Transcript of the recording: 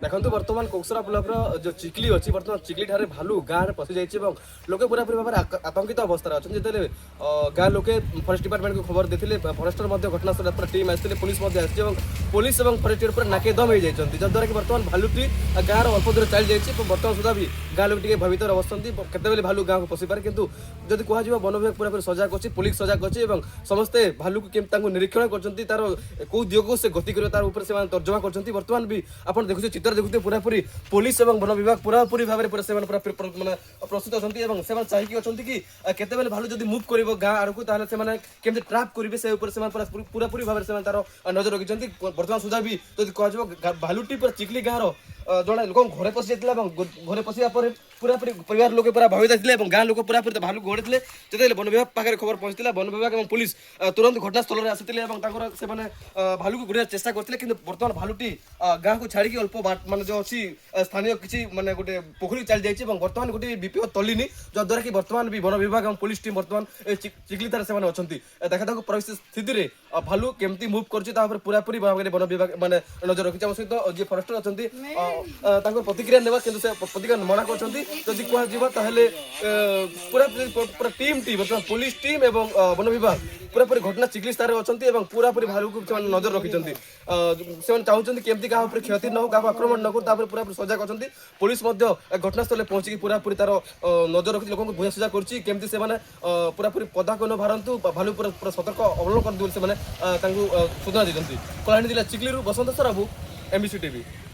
देखो बर्तमान कोकसरा ब्लॉक जो चिकली अच्छी बर्तमान चिकली ठारे भालू गाँव पशि जाइए लोके पूरा पूरी भाव में आतंकित अवस्था अच्छा जिते गाँ लोके फरेस्ट डिपार्टमेंट को खबर देते फरेस्टर घटनास्थल पूरा टीम आसते पुलिस पुलिस और फरेस्ट पूरा नाकेदम हो जाती जद्वारा कि बर्तमान भालुटी गाँव अल्प दूर चली जाइए बर्तमान सुधा भी गाँ लोग भयभीत अवस्था केतबेले भालू गाँव को पशि पारे किंतु जदि कह वन विभाग पूरा पूरी सजग अच्छी पुलिस सजग अच्छी समस्ते भालू को केमती निरीक्षण कर तार कौ दिग को से गति कर तार तर्जमा कर बर्तमान भी आप देखुचे चित्र देखुते पूरा पूरी पुलिस और वन विभाग पूरा पूरी भाव में पूरा माने प्रस्तुत अच्छा चाहिए अच्छा कि केतबेले भालू जब मुव कर गाँ आड़क केमती ट्राप करेंगे से पूरा पूरी भाव में तार नजर रखिंट बर्तमान सुधा भी जब कह भालुटी पूरा चिकली गाँव जड़े लोक घरे पशि जाता घरे पशिया पूरा पूरी परिवार लोग पूरा भावित थे गाँ लोक पूरा पूरी भालू गोड़े जो वन विभाग पाखे खबर पहुंची वन विभाग और पुलिस तुरंत घटनास्थल में आसते भालू को गुड़ा चेष्टा करते कि बर्तमान भालुटी गाँ को छाड़ी अल्प मान जो अच्छी स्थानीय किसी मानने गोटे पोखरी चली जाइए बर्तमान गोटे विपद तलिनी जद्वारा कि बर्तमान भी वन विभाग और पुलिस टीम बर्तमान चिकली तार से अच्छा देखा परिस्थिति स्थिति में भालू केमती मुव कर पूरा पूरी भाव में वन विभाग मैंने नजर रखी सहित जी फरेस्टर अच्छा प्रतिक्रिया नेबा किंतु से प्रतिक्रिया मना करछंती जदि कह पूरा पूरा टीम बर्तमान पुलिस टीम एवं वन विभाग पूरा पूरी घटना चिकली स्थान अच्छा पूरा पूरी भालू को नजर रखिंट से चाहते केमती क्या क्षति न हो क्या आक्रमण न कर पूरा पूरी सजग अच्छा पुलिस घटनास्थल पहुंची पूरा पूरी तार नजर रखी लोक बुझा सुझा करमती से पूरा पूरी पदाक न भारतु भालू पूरा सतर्क अवलम्बन कर सूचना देते कलाहांडी जिला चिकली बसंत सराबू एमबीसी टीवी।